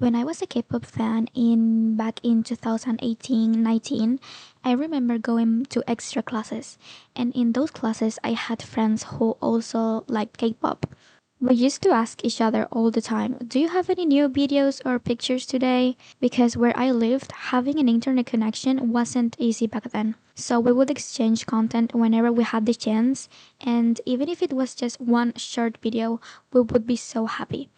When I was a K-pop fan in back in 2018-19, I remember going to extra classes. And in those classes, I had friends who also liked K-pop. We used to ask each other all the time, "Do you have any new videos or pictures today?" Because where I lived, having an internet connection wasn't easy back then. So we would exchange content whenever we had the chance, and even if it was just one short video, we would be so happy.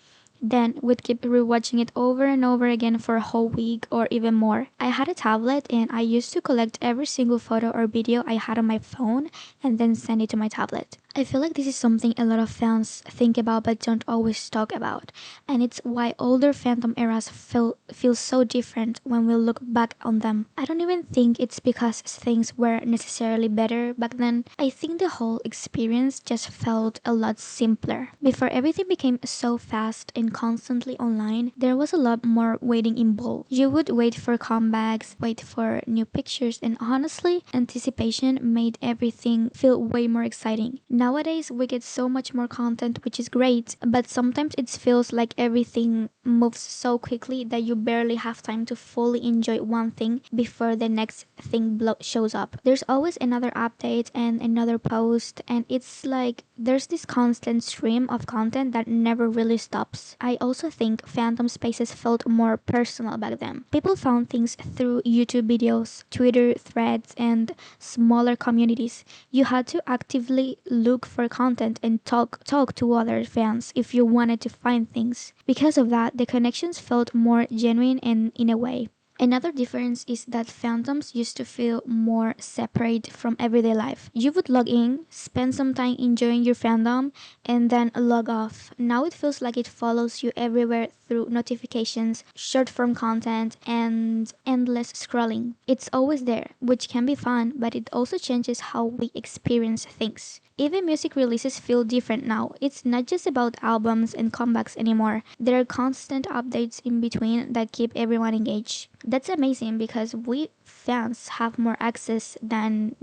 Then we'd keep rewatching it over and over again for a whole week or even more. I had a tablet and I used to collect every single photo or video I had on my phone and then send it to my tablet. I feel like this is something a lot of fans think about but don't always talk about. And it's why older fandom eras feel so different when we look back on them. I don't even think it's because things were necessarily better back then. I think the whole experience just felt a lot simpler. Before everything became so fast and constantly online, there was a lot more waiting involved. You would wait for comebacks, wait for new pictures, and honestly, anticipation made everything feel way more exciting. Nowadays, we get so much more content, which is great, but sometimes it feels like everything moves so quickly that you barely have time to fully enjoy one thing before the next thing shows up. There's always another update and another post, and it's like there's this constant stream of content that never really stops. I also think fandom spaces felt more personal back then. People found things through YouTube videos, Twitter threads, and smaller communities. You had to actively look for content and talk to other fans if you wanted to find things. Because of that, the connections felt more genuine and in a way. Another difference is that fandoms used to feel more separate from everyday life. You would log in, spend some time enjoying your fandom, and then log off. Now it feels like it follows you everywhere through notifications, short form content, and endless scrolling. It's always there, which can be fun, but it also changes how we experience things. Even music releases feel different now. It's not just about albums and comebacks anymore. There are constant updates in between that keep everyone engaged. That's amazing because we fans have more access than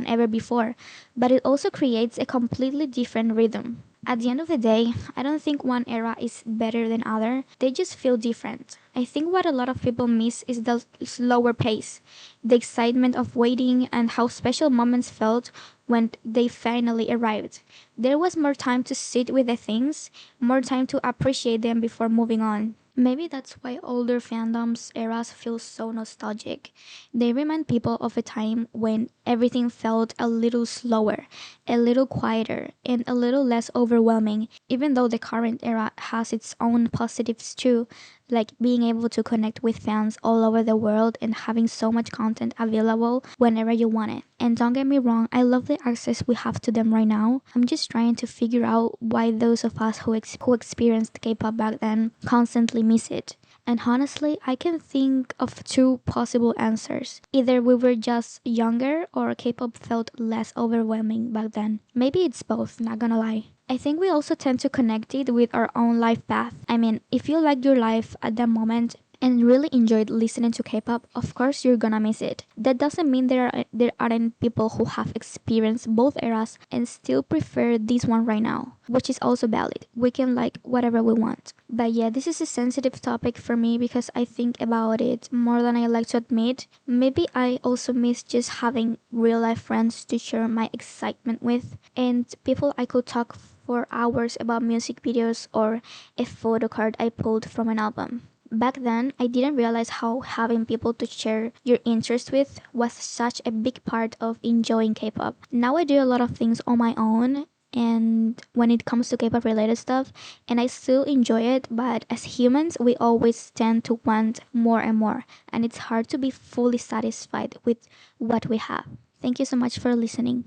ever before, but it also creates a completely different rhythm. At the end of the day, I don't think one era is better than other. They just feel different. I think what a lot of people miss is the slower pace, the excitement of waiting, and how special moments felt when they finally arrived. There was more time to sit with the things, more time to appreciate them before moving on. Maybe that's why older fandoms eras feel so nostalgic. They remind people of a time when everything felt a little slower, a little quieter, and a little less overwhelming, even though the current era has its own positives too, like being able to connect with fans all over the world and having so much content available whenever you want it. And don't get me wrong, I love the access we have to them right now. I'm just trying to figure out why those of us who experienced K-pop back then constantly miss it. And honestly, I can think of two possible answers. Either we were just younger or K-pop felt less overwhelming back then. Maybe it's both, not gonna lie. I think we also tend to connect it with our own life path. I mean, if you liked your life at that moment and really enjoyed listening to K-pop, of course you're gonna miss it. That doesn't mean there aren't people who have experienced both eras and still prefer this one right now, which is also valid. We can like whatever we want. But yeah, this is a sensitive topic for me because I think about it more than I like to admit. Maybe I also miss just having real life friends to share my excitement with and people I could talk for hours about music videos or a photo card I pulled from an album. Back then, I didn't realize how having people to share your interest with was such a big part of enjoying K-pop. Now I do a lot of things on my own and when it comes to K-pop related stuff and I still enjoy it, but as humans, we always tend to want more and more and it's hard to be fully satisfied with what we have. Thank you so much for listening.